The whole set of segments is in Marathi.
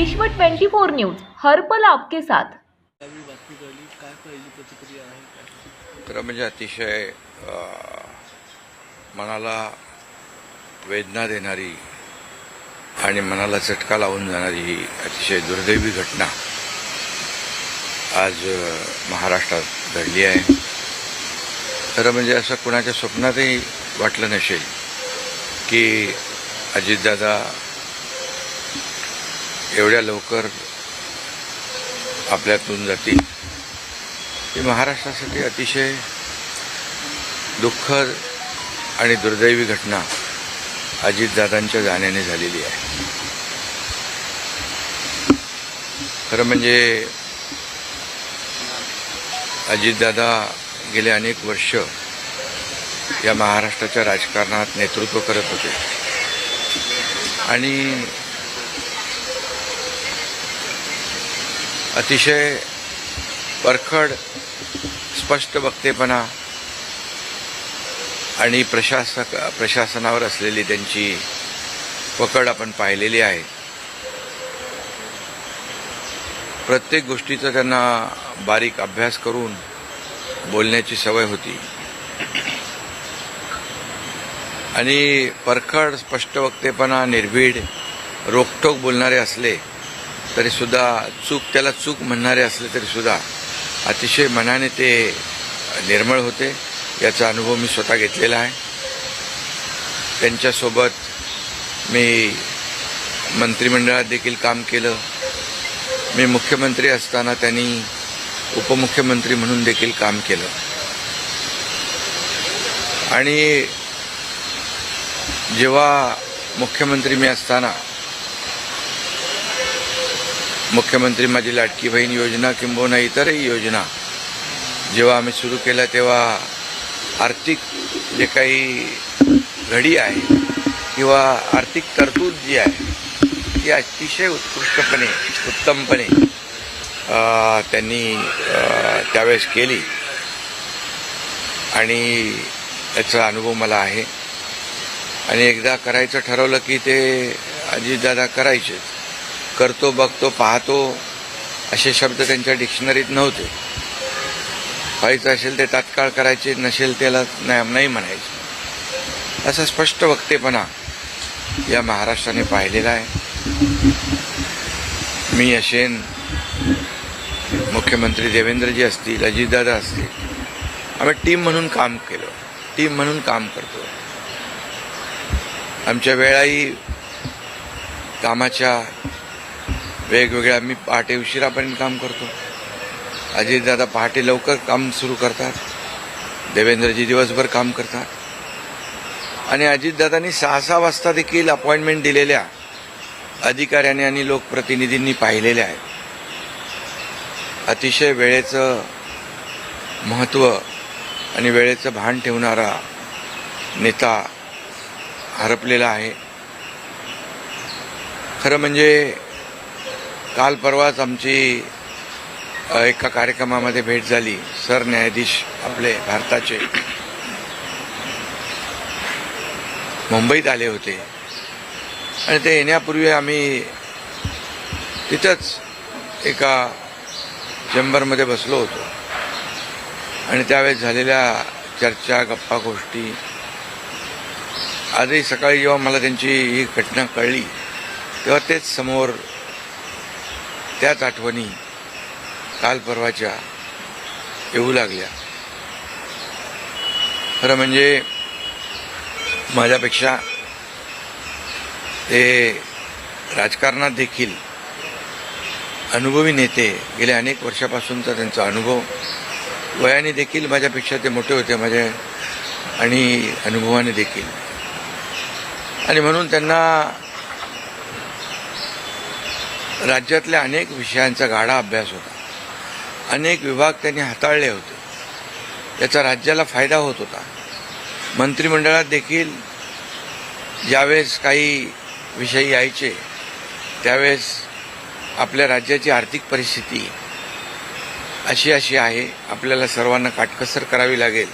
विश्व 24 न्यूज हर पल आपके साथ। तर म्हणजे अतिशय मनाला वेदना देणारी आणि मनाला चटका लावून जाणारी ही अतिशय दुर्दैवी घटना आज महाराष्ट्रात घडली आहे। खरं म्हणजे असं कुणाच्या स्वप्नातही वाटलं नसेल की अजितदादा एवढ्या लवकर आपल्यातून जातील। ही महाराष्ट्रासाठी अतिशय दुःखद आणि दुर्दैवी घटना अजितदादांच्या जाण्याने झालेली आहे। खरं म्हणजे अजितदादा गेले अनेक वर्ष या महाराष्ट्राच्या राजकारणात नेतृत्व करत होते आणि अतिशय परखड स्पष्ट वक्तेपणा आणि प्रशासनावर असलेली त्यांची पकड आपण पाहिलेली आहे। प्रत्येक गोष्टीचा त्यांना बारीक अभ्यास करून बोलण्याची सवय होती आणि परखड स्पष्ट वक्तेपणा, निर्भीड, रोखठोक बोलणारे असले तरी सुद्धा त्याला चूक म्हणणारे असले तरी सुद्धा अतिशय मनाने ते निर्मळ होते। याचा अनुभव मी स्वतः घेतलेला आहे। त्यांच्यासोबत मी मंत्रिमंडळात देखील काम केलं। मी मुख्यमंत्री असताना त्यांनी उपमुख्यमंत्री म्हणून देखील काम केलं आणि जेव्हा मुख्यमंत्री मी असताना मुख्यमंत्री माझी लाडकी बहीण योजना किंबहुना इतरही योजना जेव्हा आम्ही सुरू केल्या तेव्हा आर्थिक जे काही घडी आहे किंवा आर्थिक तरतूद जी आहे ती अतिशय उत्तमपणे त्यांनी त्यावेळेस केली आणि त्याचा अनुभव मला आहे। आणि एकदा करायचं ठरवलं की ते अजितदादा करायचेच। करतो, बघतो, पाहतो असे शब्द त्यांच्या डिक्शनरीत नव्हते। व्हायचं असेल ते तात्काळ करायचे, नसेल त्याला नाही म्हणायचे। असा स्पष्ट वक्तेपणा या महाराष्ट्राने पाहिलेला आहे। मी असेन, मुख्यमंत्री देवेंद्रजी असतील, अजितदादा असतील, आम्ही टीम म्हणून काम केलं, टीम म्हणून काम करतो। आमच्या वेळाही कामाच्या वेगवेगळ्या, मी पहाटे उशिरापर्यंत काम करतो, अजितदादा पहाटे लवकर काम सुरू करतात, देवेंद्रजी दिवसभर काम करतात आणि अजितदादांनी 6-6 वाजता देखील अपॉइंटमेंट दिलेल्या अधिकाऱ्यांनी आणि लोकप्रतिनिधींनी पाहिलेल्या आहेत। अतिशय वेळेचं महत्त्व आणि वेळेचं भान ठेवणारा नेता हरपलेला आहे। खरं म्हणजे काल परवाच आमची एका कार्यक्रमामध्ये भेट झाली। सरन्यायाधीश आपले भारताचे मुंबईत आले होते आणि ते येण्यापूर्वी आम्ही तिथंच एका चेंबरमध्ये बसलो होतो आणि त्यावेळेस झालेल्या चर्चा, गप्पा गोष्टी, आजही सकाळी जेव्हा मला त्यांची ही घटना कळली तेव्हा तेच समोर त्याच आठवणी काल परवाच्या येऊ लागल्या। खरं म्हणजे माझ्यापेक्षा ते राजकारणात देखील अनुभवी नेते, गेल्या अनेक वर्षापासूनचा त्यांचा अनुभव, वयाने देखील माझ्यापेक्षा ते मोठे होते माझ्या आणि अनुभवाने देखील, आणि म्हणून त्यांना राज्यातल्या अनेक विषयांचा गाढा अभ्यास होता। अनेक विभाग त्यांनी हाताळले होते, त्याचा राज्याला फायदा होत होता। मंत्रिमंडळात देखील ज्यावेळेस काही विषय यायचे त्यावेळेस आपल्या राज्याची आर्थिक परिस्थिती अशी आहे, आपल्याला सर्वांना काटकसर करावी लागेल,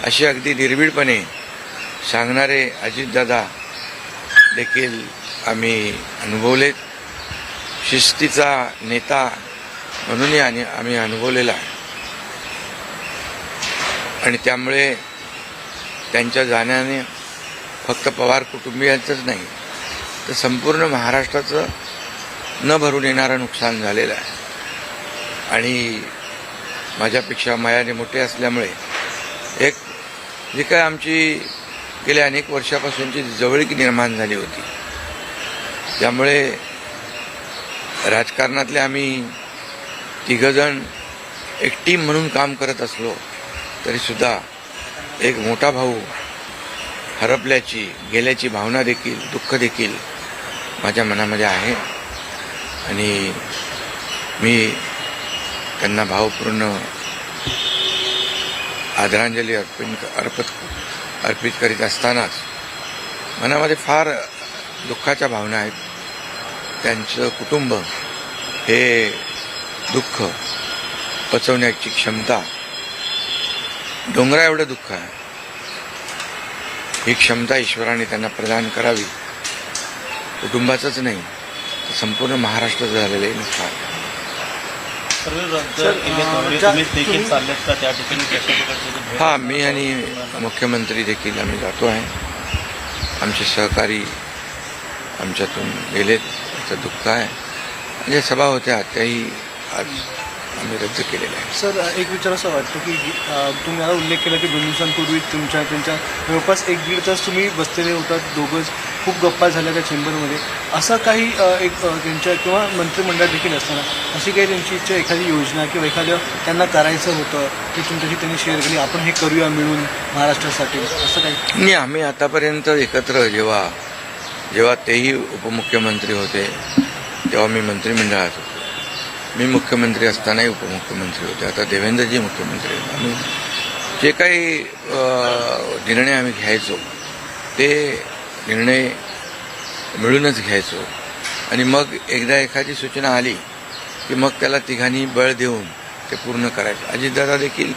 अशी अगदी निर्भीडपणे सांगणारे अजितदादा देखील आम्ही अनुभवलेत। शिस्तीचा नेता म्हणूनही आम्ही अनुभवलेला आहे आणि त्यामुळे त्यांच्या जाण्याने फक्त पवार कुटुंबियांचंच नाही तर संपूर्ण महाराष्ट्राचं न भरून येणारं नुकसान झालेलं आहे आणि माझ्यापेक्षा वयाने मोठे असल्यामुळे एक जी काय आमची गेल्या अनेक वर्षापासूनची जवळीक निर्माण झाली होती त्यामुळे राजकारणातले आम्ही तिघजण एक टीम म्हणून काम करत असलो तरीसुद्धा एक मोठा भाऊ हरपल्याची गेल्याची भावना देखील दुःख देखील माझ्या मनामध्ये आहे आणि मी त्यांना भावपूर्ण आदरांजली अर्पित करीत असतानाच मनामध्ये फार दुःखाच्या भावना आहेत त्यांचं कुटुंब हे दुःख पचवण्याची क्षमता डोंगरा एवढं दुःख आहे ही क्षमता ईश्वराने त्यांना प्रदान करावी कुटुंबाचंच नाही तर संपूर्ण महाराष्ट्राचं झालेलं आहे नुकसान हा मी आणि मुख्यमंत्री देखील आम्ही जातो आहे आमचे सहकारी आमच्यातून गेलेत त्याचं दुःख आहे म्हणजे सभा होत्या त्याही आज आम्ही रद्द केलेलं आहे. सर एक विचार असं वाटतं की तुम्ही आता उल्लेख केला की 2 दिवसांपूर्वी त्यांच्या जवळपास 1-1.5 तास तुम्ही बसलेले होतात दोघंच खूप गप्पा झाल्या त्या चेंबरमध्ये असं काही एक त्यांच्या किंवा मंत्रिमंडळात देखील असताना अशी काही त्यांची इच्छा एखादी योजना किंवा एखादं त्यांना करायचं होतं की तुमच्याशी त्यांनी शेअर केली आपण हे करूया मिळून महाराष्ट्रासाठी असं काही नाही आम्ही आतापर्यंत एकत्र जेव्हा तेही उपमुख्यमंत्री होते तेव्हा मी मंत्रिमंडळात होतो मी मुख्यमंत्री असतानाही उपमुख्यमंत्री होते आता देवेंद्रजी मुख्यमंत्री होते आम्ही जे काही निर्णय आम्ही घ्यायचो ते निर्णय मिळूनच घ्यायचो आणि मग एकदा एखादी सूचना आली की मग त्याला तिघांनी बळ देऊन ते पूर्ण करायचं अजितदादा देखील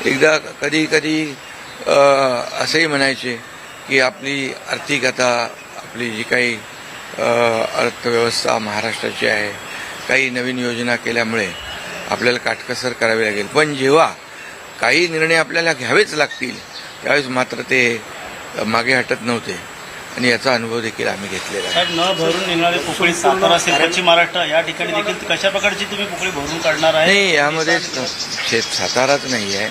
एकदा कधी असंही म्हणायचे की आपली आर्थिक आता आपली जी काही अर्थव्यवस्था महाराष्ट्राची आहे काही नवीन योजना केल्यामुळे आपल्याला काटकसर करावी लागेल पण जेव्हा काही निर्णय आपल्याला घ्यावेच लागतील त्यावेळेस मात्र ते मागे हटत नव्हते आणि याचा अनुभव देखील आम्ही घेतलेला आहे. साहेब न भरून निघणारे पोकळी सातारा असेल पश्चिम महाराष्ट्र या ठिकाणी देखील कशा प्रकारची तुम्ही पोकळी भरून काढणार आहे? नाही यामध्ये साताराच नाही आहे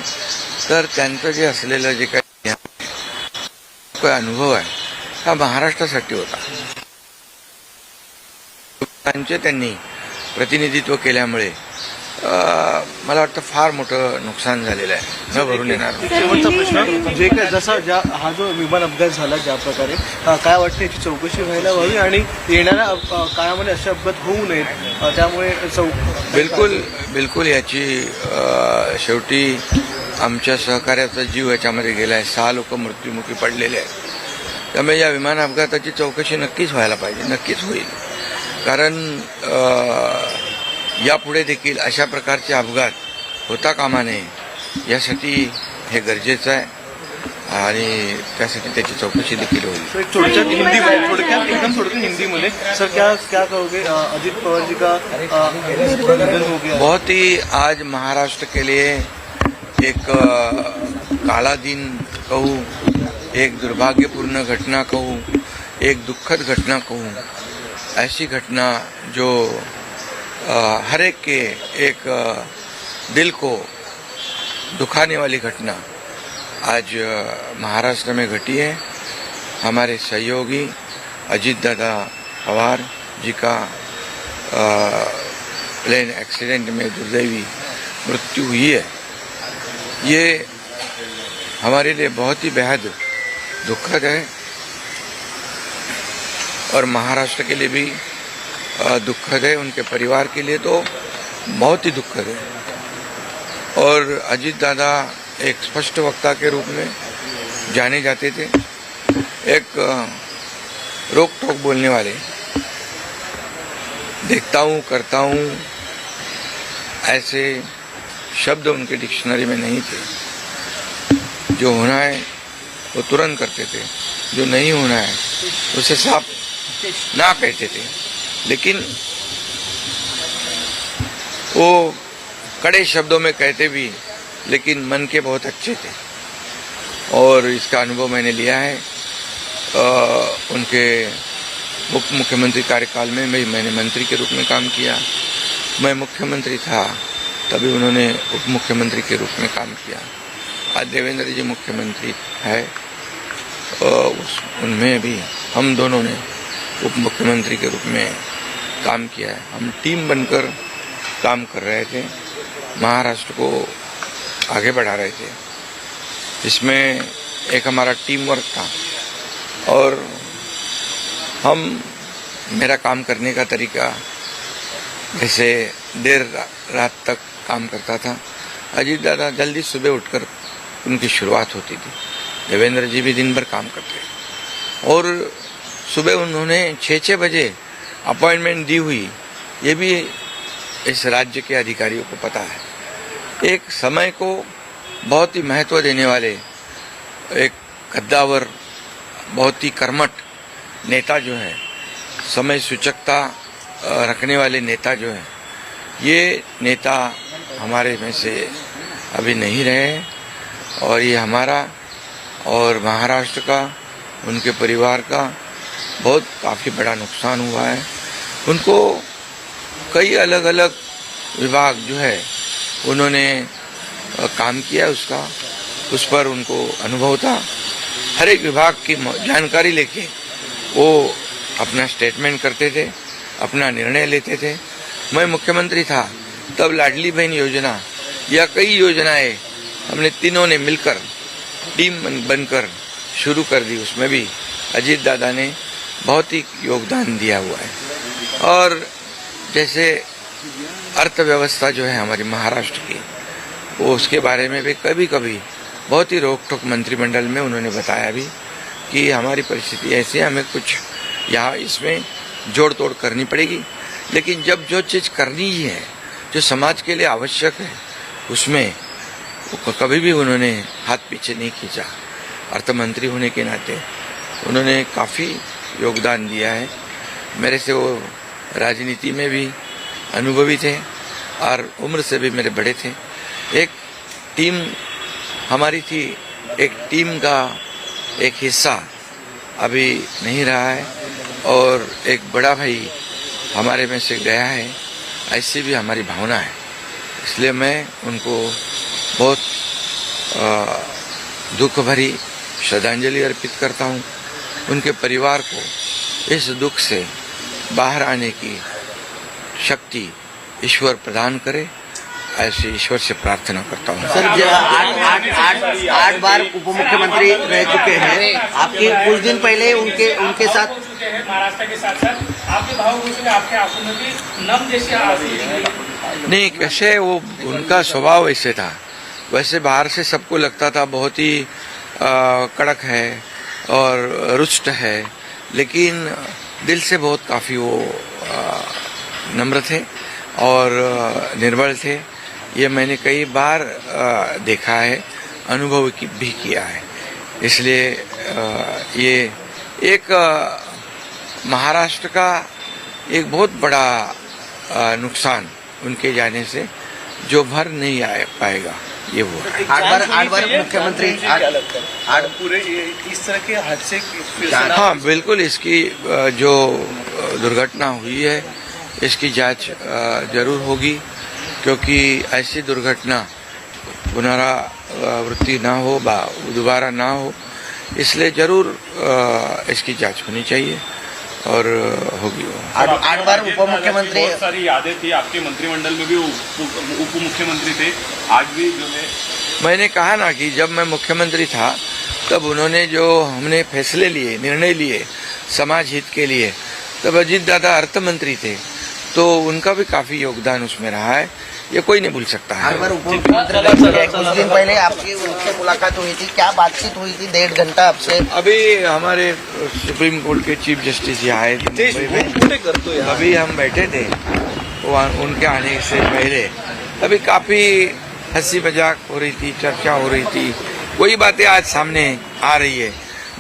तर त्यांचं जे असलेलं जे काही अनुभव आहे हा महाराष्ट्रासाठी होता त्यांनी प्रतिनिधित्व केल्यामुळे मला वाटतं फार मोठं नुकसान झालेलं आहे न भरून येणार. शेवटचा प्रश्न जे काय जसा हा जो विमान अपघात झाला ज्या प्रकारे काय वाटतं याची चौकशी व्हायला हवी आणि येणाऱ्या काळामध्ये असे अपघात होऊ नयेत त्यामुळे बिलकुल याची शेवटी आमच्या सहकार्याचा जीव याच्यामध्ये गेला आहे 6 लोक मृत्युमुखी पडलेले आहेत त्यामुळे या विमान अपघाताची चौकशी नक्कीच व्हायला पाहिजे नक्कीच होईल कारण यापुढे देखील अशा प्रकारचे अपघात होता कामा नये यासाठी हे गरजेचं आहे आणि त्यासाठी त्याची चौकशी देखील होईल. थोडक्यात हिंदीमध्ये सर क्या कहोगे अजित पवार जी का निधन हो गया बहुत ही आज महाराष्ट्र के लिए एक काला दिन कहूँ एक दुर्भाग्यपूर्ण घटना कहूँ एक दुखद घटना कहूँ ऐसी घटना जो हर एक के एक दिल को दुखाने वाली घटना आज महाराष्ट्र में घटी है. हमारे सहयोगी अजीत दादा पवार जी का प्लेन एक्सीडेंट में दुर्दैवी मृत्यु हुई है. ये हमारे लिए बहुत ही बेहद दुखद है और महाराष्ट्र के लिए भी दुखद है उनके परिवार के लिए तो बहुत ही दुखद है और अजीत दादा एक स्पष्ट वक्ता के रूप में जाने जाते थे एक रोक टोक बोलने वाले देखता हूँ करता हूँ ऐसे शब्द उनके डिक्शनरी में नहीं थे जो होना है वो तुरंत करते थे जो नहीं होना है उसे साफ ना कहते थे लेकिन वो कड़े शब्दों में कहते भी, लेकिन मन के बहुत अच्छे थे और इसका अनुभव मैंने लिया है। उनके उप मुख्यमंत्री कार्यकाल में मैंने मंत्री के रूप में काम किया। मैं मुख्यमंत्री था तभी उन्होंने उप मुख्यमंत्री के रूप में काम किया। आज देवेंद्र जी मुख्यमंत्री है, उनमें भी हम दोनों ने उप मुख्यमंत्री के रूप में काम किया है। हम टीम बनकर काम कर रहे थे, महाराष्ट्र को आगे बढ़ा रहे थे। इसमें एक हमारा टीम वर्क था और मेरा काम करने का तरीका जैसे देर रात तक काम करता था। अजीत दादा जल्दी सुबह उठकर उनकी शुरुआत होती थी। देवेंद्र जी भी दिन भर काम करते और सुबह उन्होंने 6 बजे अपॉइंटमेंट दी हुई, ये भी इस राज्य के अधिकारियों को पता है। एक समय को बहुत ही महत्व देने वाले एक कद्दावर, बहुत ही कर्मठ नेता जो है, समय सूचकता रखने वाले नेता जो है, ये नेता हमारे में से अभी नहीं रहे और ये हमारा और महाराष्ट्र का, उनके परिवार का बहुत काफ़ी बड़ा नुकसान हुआ है। उनको कई अलग अलग विभाग जो है उन्होंने काम किया, उस पर उनको अनुभव था। हर एक विभाग की जानकारी लेके वो अपना स्टेटमेंट करते थे, अपना निर्णय लेते थे। मैं मुख्यमंत्री था तब लाडली बहन योजना या कई योजनाएं हमने तीनों ने मिलकर टीम बनकर शुरू कर दी। उसमें भी अजीत दादा ने बहुत ही योगदान दिया हुआ है। और जैसे अर्थव्यवस्था जो है हमारी महाराष्ट्र की, वो उसके बारे में भी कभी कभी बहुत ही रोक टोक मंत्रिमंडल में उन्होंने बताया भी कि हमारी परिस्थिति ऐसी है, हमें कुछ यहाँ इसमें जोड़ तोड़ करनी पड़ेगी। लेकिन जब जो चीज़ करनी ही है, जो समाज के लिए आवश्यक है, उसमें कभी भी उन्होंने हाथ पीछे नहीं खींचा। अर्थमंत्री होने के नाते उन्होंने काफ़ी योगदान दिया है। मेरे से वो राजनीति में भी अनुभवी थे और उम्र से भी मेरे बड़े थे। एक टीम हमारी थी, एक टीम का एक हिस्सा अभी नहीं रहा है और एक बड़ा भाई हमारे में से गया है, ऐसी भी हमारी भावना है। इसलिए मैं उनको बहुत दुख भरी श्रद्धांजलि अर्पित करता हूँ। उनके परिवार को इस दुख से बाहर आने की शक्ति ईश्वर प्रदान करे, ऐसे ईश्वर से प्रार्थना करता हूँ। सर, 8 बार उप मुख्यमंत्री रह चुके हैं। आपके कुछ दिन पहले उनके साथ महाराष्ट्र के साथ आपके भाव हो चुके, आपके आंखों में भी नम जैसे आंसू नहीं, कैसे वो उनका स्वभाव ऐसे था। वैसे बाहर से सबको लगता था बहुत ही कड़क है और रुष्ट है, लेकिन दिल से बहुत काफ़ी वो नम्र थे और निर्बल थे। ये मैंने कई बार देखा है, अनुभव भी किया है। इसलिए ये एक महाराष्ट्र का एक बहुत बड़ा नुकसान उनके जाने से जो भर नहीं आ पाएगा, ये वो 8 बार मुख्यमंत्री पूरे इस तरह के हादसे हाँ बिल्कुल, इसकी जो दुर्घटना हुई है इसकी जांच जरूर होगी, क्योंकि ऐसी दुर्घटना पुनरावृत्ति ना हो, दोबारा ना हो, इसलिए जरूर इसकी जांच होनी चाहिए और होगी। 8 बार उप मुख्यमंत्री, बहुत सारी यादें थी, आपके मंत्रिमंडल में भी उप मुख्यमंत्री थे, आज भी जो है। मैंने कहा ना कि जब मैं मुख्यमंत्री था तब उन्होंने जो हमने फैसले लिए, निर्णय लिए समाज हित के लिए, तब अजीत दादा अर्थमंत्री थे, तो उनका भी काफी योगदान उसमें रहा है, ये कोई नहीं भूल सकता है। 8 बार उप मुख्यमंत्री रह चुके हैं। कुछ दिन पहले आपकी उनसे मुलाकात हुई थी, क्या बातचीत हुई थी? 1.5 घंटा आपसे। अभी हमारे सुप्रीम कोर्ट के चीफ जस्टिस यहाँ आए थे मुंबई में, अभी हम बैठे थे उनके आने से पहले। अभी काफी हंसी मजाक हो रही थी, चर्चा हो रही थी, वही बातें आज सामने आ रही है।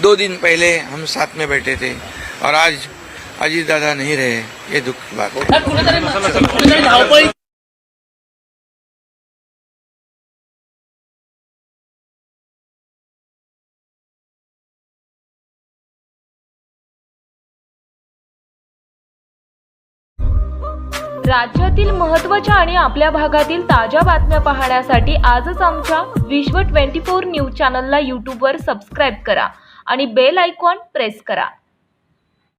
2 दिन पहले हम साथ में बैठे थे और आज अजीत दादा नहीं रहे, ये दुख की बात है। राज्यातील महत्त्वाच्या आणि आपल्या भागातील ताज्या बातम्या पाहण्यासाठी आजच आमच्या विश्व 24 न्यूज चॅनलला यूट्यूबवर सबस्क्राईब करा आणि बेल आयकॉन प्रेस करा.